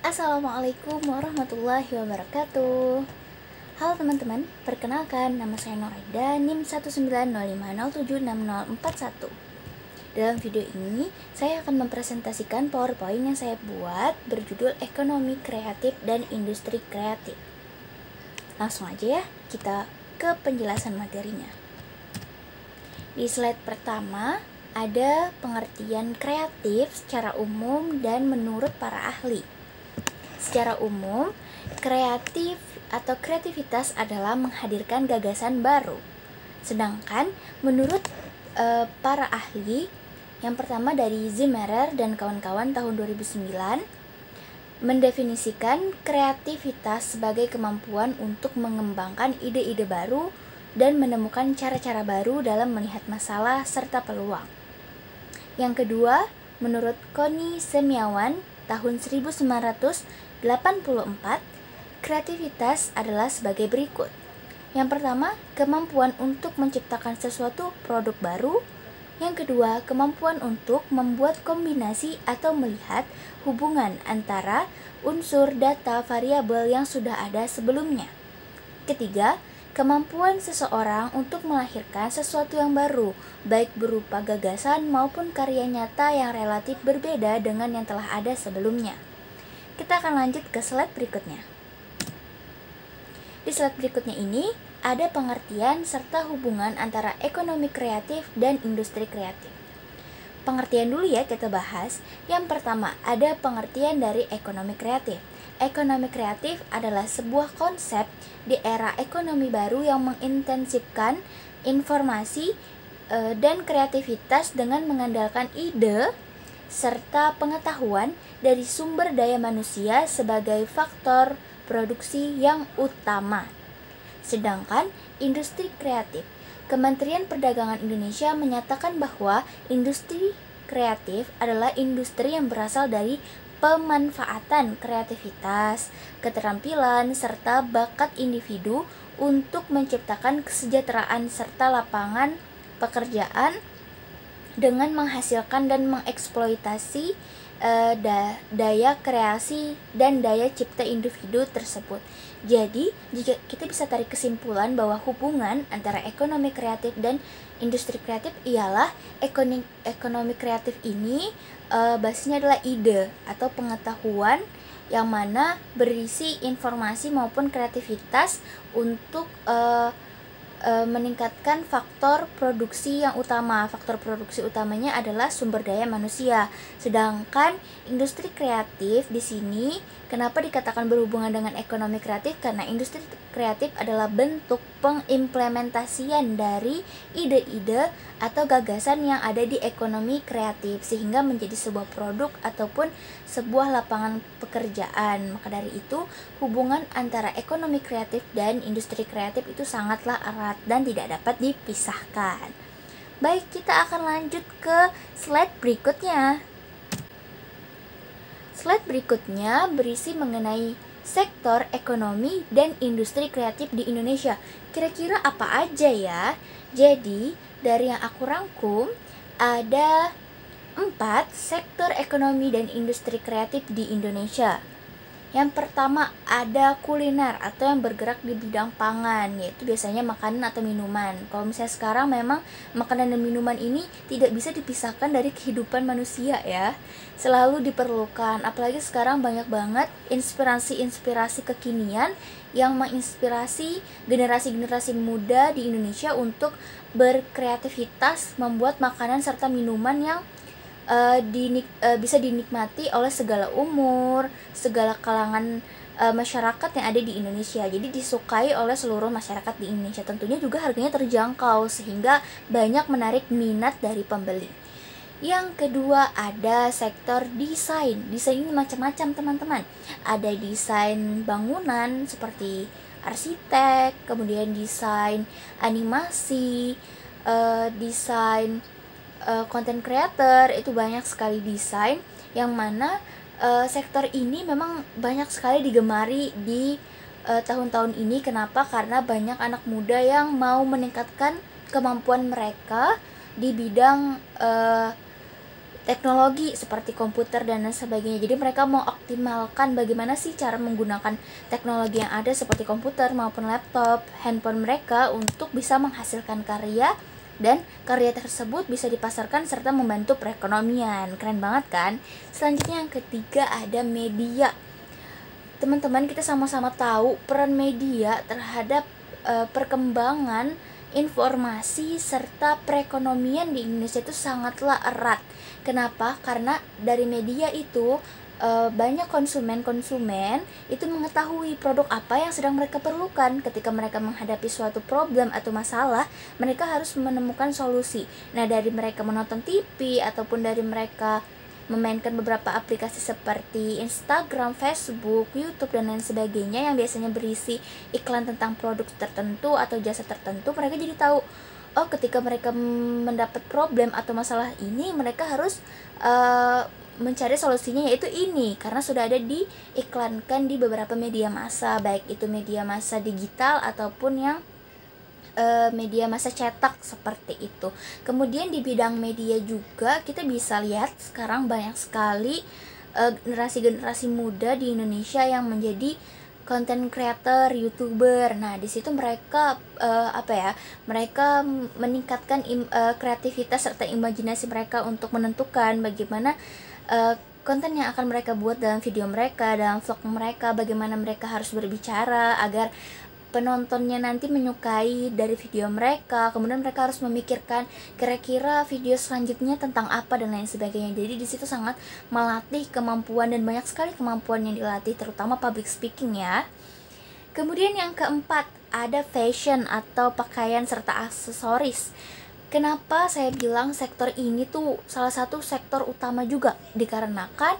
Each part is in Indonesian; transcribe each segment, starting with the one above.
Assalamualaikum warahmatullahi wabarakatuh. Halo teman-teman, perkenalkan nama saya Noraida, NIM 19050760041. Dalam video ini, saya akan mempresentasikan PowerPoint yang saya buat berjudul Ekonomi Kreatif dan Industri Kreatif. Langsung aja ya, kita ke penjelasan materinya. Di slide pertama, ada pengertian kreatif secara umum dan menurut para ahli. Secara umum, kreatif atau kreativitas adalah menghadirkan gagasan baru. Sedangkan menurut para ahli, yang pertama dari Zimmerer dan kawan-kawan tahun 2009, mendefinisikan kreativitas sebagai kemampuan untuk mengembangkan ide-ide baru dan menemukan cara-cara baru dalam melihat masalah serta peluang. Yang kedua, menurut Connie Semiawan tahun 1984, kreativitas adalah sebagai berikut. Yang pertama, kemampuan untuk menciptakan sesuatu produk baru. Yang kedua, kemampuan untuk membuat kombinasi atau melihat hubungan antara unsur data variabel yang sudah ada sebelumnya. Ketiga, kemampuan seseorang untuk melahirkan sesuatu yang baru, baik berupa gagasan maupun karya nyata yang relatif berbeda dengan yang telah ada sebelumnya. Kita akan lanjut ke slide berikutnya. Di slide berikutnya ini ada pengertian serta hubungan antara ekonomi kreatif dan industri kreatif. Pengertian dulu ya kita bahas. Yang pertama, ada pengertian dari ekonomi kreatif. Ekonomi kreatif adalah sebuah konsep di era ekonomi baru yang mengintensifkan informasi dan kreativitas dengan mengandalkan ide serta pengetahuan dari sumber daya manusia sebagai faktor produksi yang utama. Sedangkan industri kreatif, Kementerian Perdagangan Indonesia menyatakan bahwa industri kreatif adalah industri yang berasal dari pemanfaatan kreativitas, keterampilan, serta bakat individu untuk menciptakan kesejahteraan serta lapangan pekerjaan dengan menghasilkan dan mengeksploitasi daya kreasi dan daya cipta individu tersebut. Jadi, jika kita bisa tarik kesimpulan bahwa hubungan antara ekonomi kreatif dan industri kreatif ialah ekonomi kreatif ini basisnya adalah ide atau pengetahuan yang mana berisi informasi maupun kreativitas untuk meningkatkan faktor produksi yang utama. Faktor produksi utamanya adalah sumber daya manusia. Sedangkan industri kreatif di sini kenapa dikatakan berhubungan dengan ekonomi kreatif? Karena industri kreatif adalah bentuk pengimplementasian dari ide-ide atau gagasan yang ada di ekonomi kreatif sehingga menjadi sebuah produk ataupun sebuah lapangan pekerjaan. Maka dari itu, hubungan antara ekonomi kreatif dan industri kreatif itu sangatlah erat dan tidak dapat dipisahkan. Baik, kita akan lanjut ke slide berikutnya. Slide berikutnya berisi mengenai sektor ekonomi dan industri kreatif di Indonesia. Kira-kira apa aja ya? Jadi, dari yang aku rangkum, ada 4 sektor ekonomi dan industri kreatif di Indonesia. Yang pertama ada kuliner atau yang bergerak di bidang pangan, yaitu biasanya makanan atau minuman. Kalau misalnya sekarang memang makanan dan minuman ini tidak bisa dipisahkan dari kehidupan manusia ya. Selalu diperlukan, apalagi sekarang banyak banget inspirasi-inspirasi kekinian yang menginspirasi generasi-generasi muda di Indonesia untuk berkreativitas membuat makanan serta minuman yang bisa dinikmati oleh segala umur, segala kalangan masyarakat yang ada di Indonesia. Jadi disukai oleh seluruh masyarakat di Indonesia. Tentunya juga harganya terjangkau sehingga banyak menarik minat dari pembeli. Yang kedua ada sektor desain. Desain ini macam-macam teman-teman. Ada desain bangunan seperti arsitek, kemudian desain animasi, desain content creator, itu banyak sekali desain yang mana sektor ini memang banyak sekali digemari di tahun-tahun ini. Kenapa? Karena banyak anak muda yang mau meningkatkan kemampuan mereka di bidang teknologi seperti komputer dan lain sebagainya. Jadi mereka mau optimalkan bagaimana sih cara menggunakan teknologi yang ada seperti komputer maupun laptop, handphone mereka untuk bisa menghasilkan karya, dan karya tersebut bisa dipasarkan serta membantu perekonomian. Keren banget kan? Selanjutnya yang ketiga ada media. Teman-teman, kita sama-sama tahu peran media terhadap perkembangan informasi serta perekonomian di Indonesia itu sangatlah erat. Kenapa? Karena dari media itu banyak konsumen itu mengetahui produk apa yang sedang mereka perlukan. Ketika mereka menghadapi suatu problem atau masalah, mereka harus menemukan solusi. Nah, dari mereka menonton TV ataupun dari mereka memainkan beberapa aplikasi seperti Instagram, Facebook, YouTube, dan lain sebagainya yang biasanya berisi iklan tentang produk tertentu atau jasa tertentu, mereka jadi tahu, oh ketika mereka mendapat problem atau masalah ini, mereka harus mencari solusinya yaitu ini, karena sudah ada diiklankan di beberapa media massa, baik itu media massa digital ataupun yang media massa cetak seperti itu. Kemudian di bidang media juga kita bisa lihat sekarang banyak sekali generasi-generasi muda di Indonesia yang menjadi content creator, YouTuber. Nah, di situ mereka mereka meningkatkan kreativitas serta imajinasi mereka untuk menentukan bagaimana konten yang akan mereka buat dalam video mereka, dalam vlog mereka, bagaimana mereka harus berbicara agar penontonnya nanti menyukai dari video mereka. Kemudian mereka harus memikirkan kira-kira video selanjutnya tentang apa dan lain sebagainya. Jadi di situ sangat melatih kemampuan, dan banyak sekali kemampuan yang dilatih, terutama public speaking ya. Kemudian yang keempat ada fashion atau pakaian serta aksesoris. Kenapa saya bilang sektor ini tuh salah satu sektor utama juga? Dikarenakan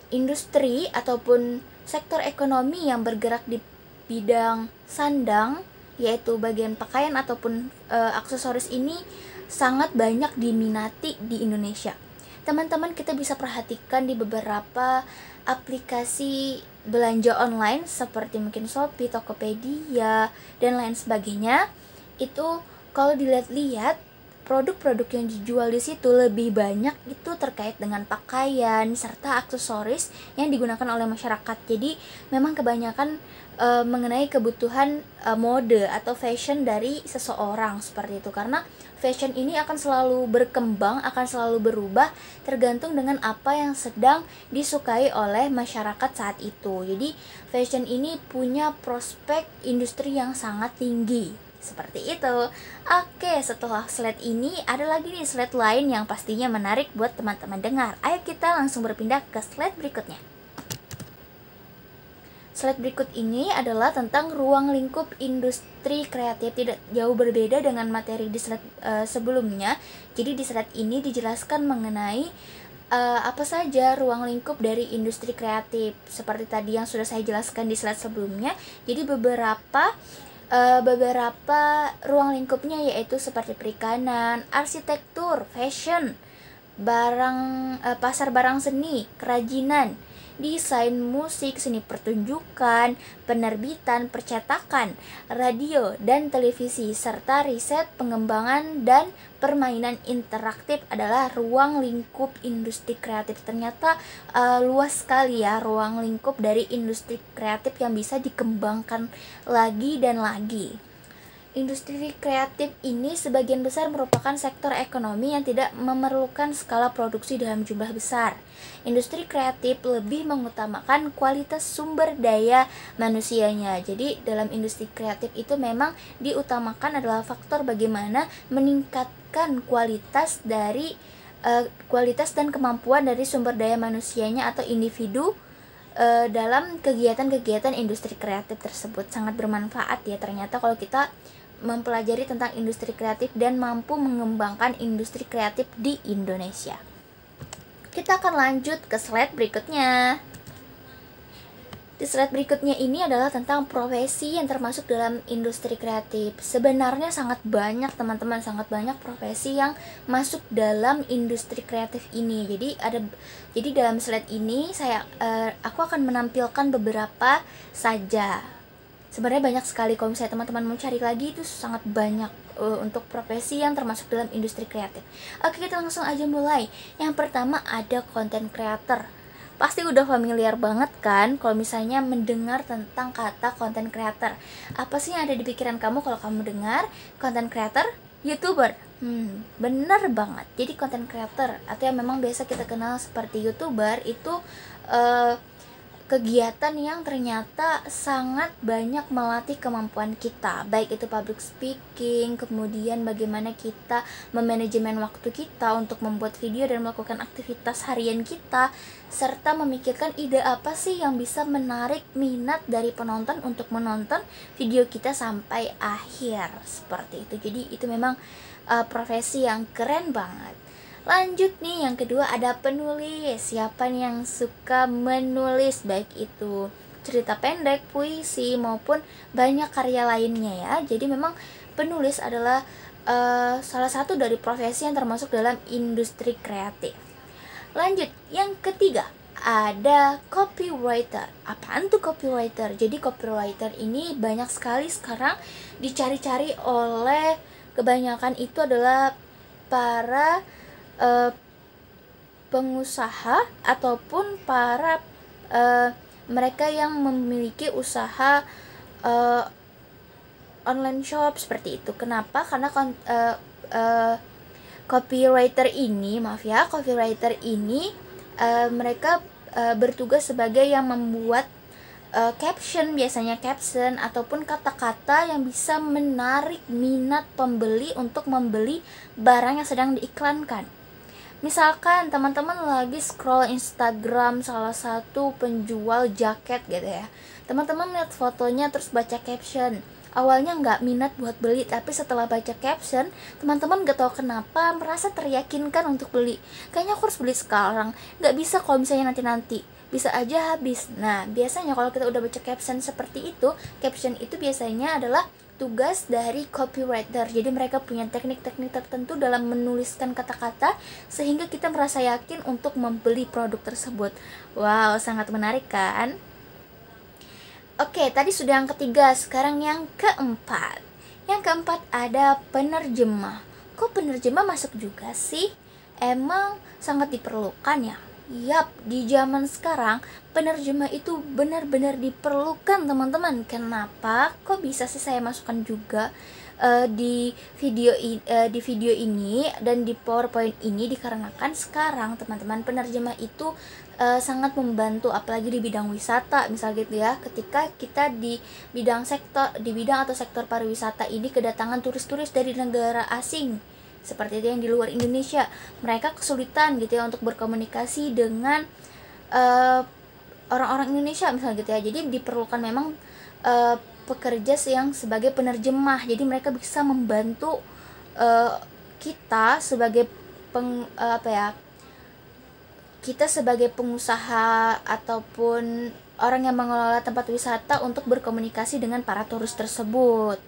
industri ataupun sektor ekonomi yang bergerak di bidang sandang, yaitu bagian pakaian ataupun aksesoris ini sangat banyak diminati di Indonesia. Teman-teman, kita bisa perhatikan di beberapa aplikasi belanja online seperti mungkin Shopee, Tokopedia, dan lain sebagainya. Itu kalau dilihat-lihat, produk-produk yang dijual di situ lebih banyak itu terkait dengan pakaian serta aksesoris yang digunakan oleh masyarakat. Jadi memang kebanyakan mengenai kebutuhan mode atau fashion dari seseorang seperti itu, karena fashion ini akan selalu berkembang, akan selalu berubah tergantung dengan apa yang sedang disukai oleh masyarakat saat itu. Jadi fashion ini punya prospek industri yang sangat tinggi. Seperti itu. Oke, setelah slide ini ada lagi nih slide lain yang pastinya menarik buat teman-teman dengar. Ayo kita langsung berpindah ke slide berikutnya. Slide berikut ini adalah tentang ruang lingkup industri kreatif, tidak jauh berbeda dengan materi di slide sebelumnya. Jadi di slide ini dijelaskan mengenai apa saja ruang lingkup dari industri kreatif. Seperti tadi yang sudah saya jelaskan di slide sebelumnya. Jadi beberapa ruang lingkupnya yaitu seperti perikanan, arsitektur, fashion, pasar barang seni, kerajinan, desain musik, seni pertunjukan, penerbitan, percetakan, radio dan televisi, serta riset, pengembangan, dan permainan interaktif adalah ruang lingkup industri kreatif. Ternyata luas sekali ya ruang lingkup dari industri kreatif yang bisa dikembangkan lagi dan lagi. Industri kreatif ini sebagian besar merupakan sektor ekonomi yang tidak memerlukan skala produksi dalam jumlah besar. Industri kreatif lebih mengutamakan kualitas sumber daya manusianya. Jadi dalam industri kreatif itu memang diutamakan adalah faktor bagaimana meningkatkan kualitas dan kemampuan dari sumber daya manusianya atau individu dalam kegiatan-kegiatan industri kreatif tersebut. Sangat bermanfaat ya ternyata kalau kita mempelajari tentang industri kreatif dan mampu mengembangkan industri kreatif di Indonesia. Kita akan lanjut ke slide berikutnya. Di slide berikutnya ini adalah tentang profesi yang termasuk dalam industri kreatif. Sebenarnya sangat banyak teman-teman, sangat banyak profesi yang masuk dalam industri kreatif ini. Jadi dalam slide ini aku akan menampilkan beberapa saja. Sebenarnya banyak sekali, kalau misalnya teman-teman mau cari lagi itu sangat banyak untuk profesi yang termasuk dalam industri kreatif. Oke, kita langsung aja mulai. Yang pertama ada content creator. Pasti udah familiar banget kan kalau misalnya mendengar tentang kata content creator. Apa sih yang ada di pikiran kamu kalau kamu dengar content creator? YouTuber. Bener banget. Jadi content creator atau yang memang biasa kita kenal seperti YouTuber itu kegiatan yang ternyata sangat banyak melatih kemampuan kita, baik itu public speaking, kemudian bagaimana kita memanajemen waktu kita untuk membuat video dan melakukan aktivitas harian kita, serta memikirkan ide apa sih yang bisa menarik minat dari penonton untuk menonton video kita sampai akhir, seperti itu. Jadi itu memang profesi yang keren banget. Lanjut nih, yang kedua ada penulis. Siapa nih yang suka menulis, baik itu cerita pendek, puisi, maupun banyak karya lainnya ya. Jadi memang penulis adalah salah satu dari profesi yang termasuk dalam industri kreatif. Lanjut, yang ketiga ada copywriter. Apaan tuh copywriter? Jadi copywriter ini banyak sekali sekarang dicari-cari oleh, kebanyakan itu adalah para pengusaha ataupun para mereka yang memiliki usaha online shop seperti itu. Kenapa? Karena copywriter ini, mereka bertugas sebagai yang membuat caption, biasanya caption ataupun kata-kata yang bisa menarik minat pembeli untuk membeli barang yang sedang diiklankan. Misalkan teman-teman lagi scroll Instagram salah satu penjual jaket gitu ya, teman-teman lihat fotonya terus baca caption, awalnya nggak minat buat beli, tapi setelah baca caption teman-teman gak tahu kenapa merasa teryakinkan untuk beli. Kayaknya aku harus beli sekarang, nggak bisa kalau misalnya nanti-nanti, bisa aja habis. Nah, biasanya kalau kita udah baca caption seperti itu, caption itu biasanya adalah tugas dari copywriter. Jadi mereka punya teknik-teknik tertentu dalam menuliskan kata-kata sehingga kita merasa yakin untuk membeli produk tersebut. Wow, sangat menarik kan? Oke, tadi sudah yang ketiga, sekarang yang keempat. Yang keempat ada penerjemah. Kok penerjemah masuk juga sih? Emang sangat diperlukan ya? Yap, di zaman sekarang penerjemah itu benar-benar diperlukan teman-teman. Kenapa? Kok bisa sih saya masukkan juga di video ini dan di PowerPoint ini? Dikarenakan sekarang teman-teman penerjemah itu sangat membantu, apalagi di bidang wisata misal gitu ya. Ketika kita di bidang atau sektor pariwisata ini kedatangan turis-turis dari negara asing seperti itu yang di luar Indonesia, mereka kesulitan gitu ya untuk berkomunikasi dengan orang-orang Indonesia misalnya gitu ya. Jadi diperlukan memang pekerja yang sebagai penerjemah. Jadi mereka bisa membantu kita sebagai kita sebagai pengusaha ataupun orang yang mengelola tempat wisata untuk berkomunikasi dengan para turis tersebut.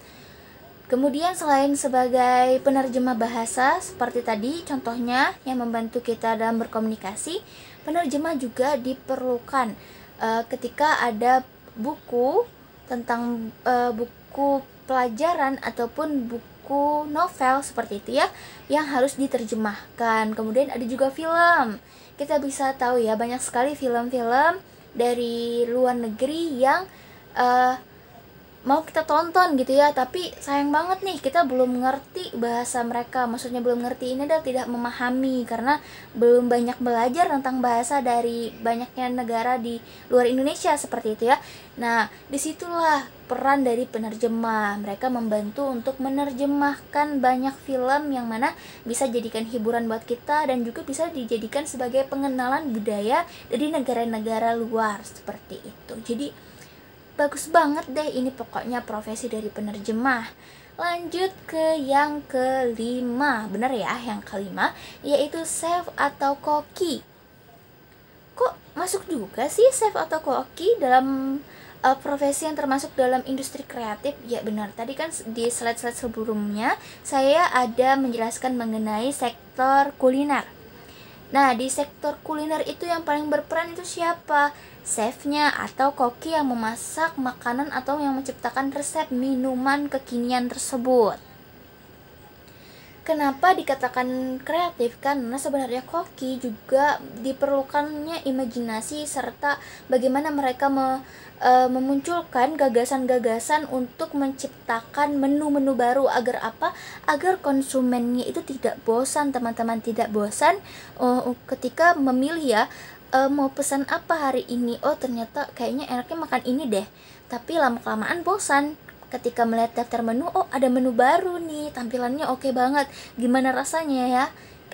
Kemudian selain sebagai penerjemah bahasa seperti tadi contohnya yang membantu kita dalam berkomunikasi, penerjemah juga diperlukan ketika ada buku tentang buku pelajaran ataupun buku novel seperti itu ya, yang harus diterjemahkan. Kemudian ada juga film. Kita bisa tahu ya, banyak sekali film-film dari luar negeri yang mau kita tonton gitu ya, tapi sayang banget nih kita belum ngerti bahasa mereka. Maksudnya belum ngerti ini adalah tidak memahami karena belum banyak belajar tentang bahasa dari banyaknya negara di luar Indonesia seperti itu ya. Nah, disitulah peran dari penerjemah. Mereka membantu untuk menerjemahkan banyak film yang mana bisa jadikan hiburan buat kita dan juga bisa dijadikan sebagai pengenalan budaya dari negara-negara luar seperti itu. Jadi bagus banget deh ini pokoknya profesi dari penerjemah. Lanjut ke yang kelima, bener ya, yang kelima yaitu chef atau koki. Kok masuk juga sih chef atau koki dalam profesi yang termasuk dalam industri kreatif? Ya benar, tadi kan di slide-slide sebelumnya saya ada menjelaskan mengenai sektor kuliner. Nah, di sektor kuliner itu yang paling berperan itu siapa? Chefnya atau koki yang memasak makanan atau yang menciptakan resep minuman kekinian tersebut. Kenapa dikatakan kreatif? Karena sebenarnya koki juga diperlukannya imajinasi serta bagaimana mereka memunculkan gagasan-gagasan untuk menciptakan menu-menu baru. Agar apa? Agar konsumennya itu tidak bosan, teman-teman, tidak bosan ketika memilih ya, mau pesan apa hari ini. Oh, ternyata kayaknya enaknya makan ini deh. Tapi lama-kelamaan bosan ketika melihat daftar menu. Oh, ada menu baru nih, tampilannya oke banget, gimana rasanya ya,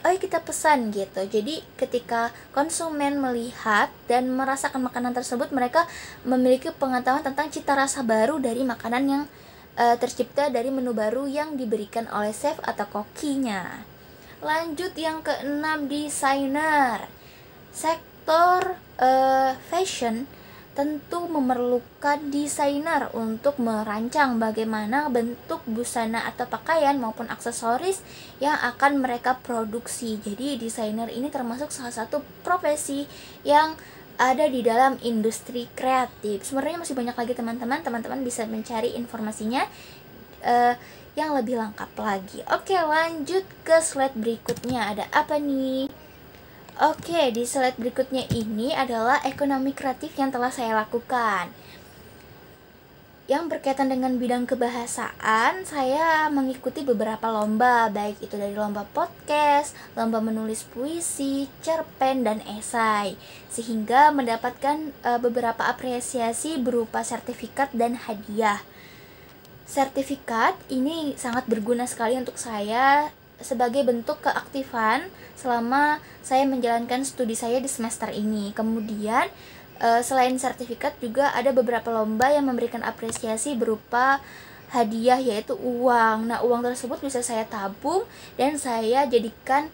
ayo kita pesan gitu. Jadi ketika konsumen melihat dan merasakan makanan tersebut, mereka memiliki pengetahuan tentang cita rasa baru dari makanan yang tercipta dari menu baru yang diberikan oleh chef atau kokinya. Lanjut yang keenam, desainer. Sektor fashion tentu memerlukan desainer untuk merancang bagaimana bentuk busana atau pakaian maupun aksesoris yang akan mereka produksi. Jadi desainer ini termasuk salah satu profesi yang ada di dalam industri kreatif. Sebenarnya masih banyak lagi teman-teman bisa mencari informasinya yang lebih lengkap lagi. Oke, lanjut ke slide berikutnya. Ada apa nih? Oke, di slide berikutnya ini adalah ekonomi kreatif yang telah saya lakukan. Yang berkaitan dengan bidang kebahasaan, saya mengikuti beberapa lomba, baik itu dari lomba podcast, lomba menulis puisi, cerpen, dan esai, sehingga mendapatkan beberapa apresiasi berupa sertifikat dan hadiah. Sertifikat ini sangat berguna sekali untuk saya sebagai bentuk keaktifan selama saya menjalankan studi saya di semester ini. Kemudian selain sertifikat juga ada beberapa lomba yang memberikan apresiasi berupa hadiah, yaitu uang. Nah, uang tersebut bisa saya tabung dan saya jadikan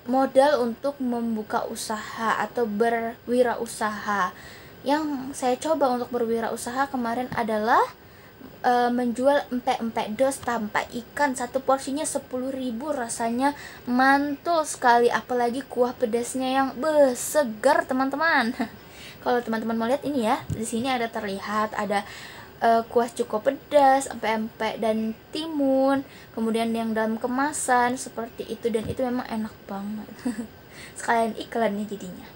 modal untuk membuka usaha atau berwirausaha. Yang saya coba untuk berwirausaha kemarin adalah menjual empek-empek dos tanpa ikan. Satu porsinya 10.000, rasanya mantul sekali, apalagi kuah pedasnya yang segar, teman-teman. Kalau teman-teman mau lihat ini ya, di sini ada terlihat ada kuah cuko pedas, empek-empek dan timun, kemudian yang dalam kemasan seperti itu, dan itu memang enak banget. Sekalian iklannya jadinya.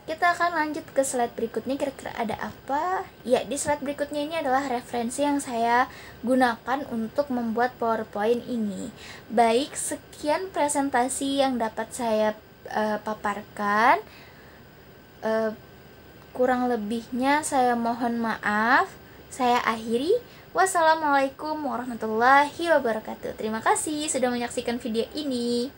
Kita akan lanjut ke slide berikutnya, kira-kira ada apa? Ya, di slide berikutnya ini adalah referensi yang saya gunakan untuk membuat PowerPoint ini. Baik, sekian presentasi yang dapat saya paparkan. Kurang lebihnya saya mohon maaf. Saya akhiri. Wassalamualaikum warahmatullahi wabarakatuh. Terima kasih sudah menyaksikan video ini.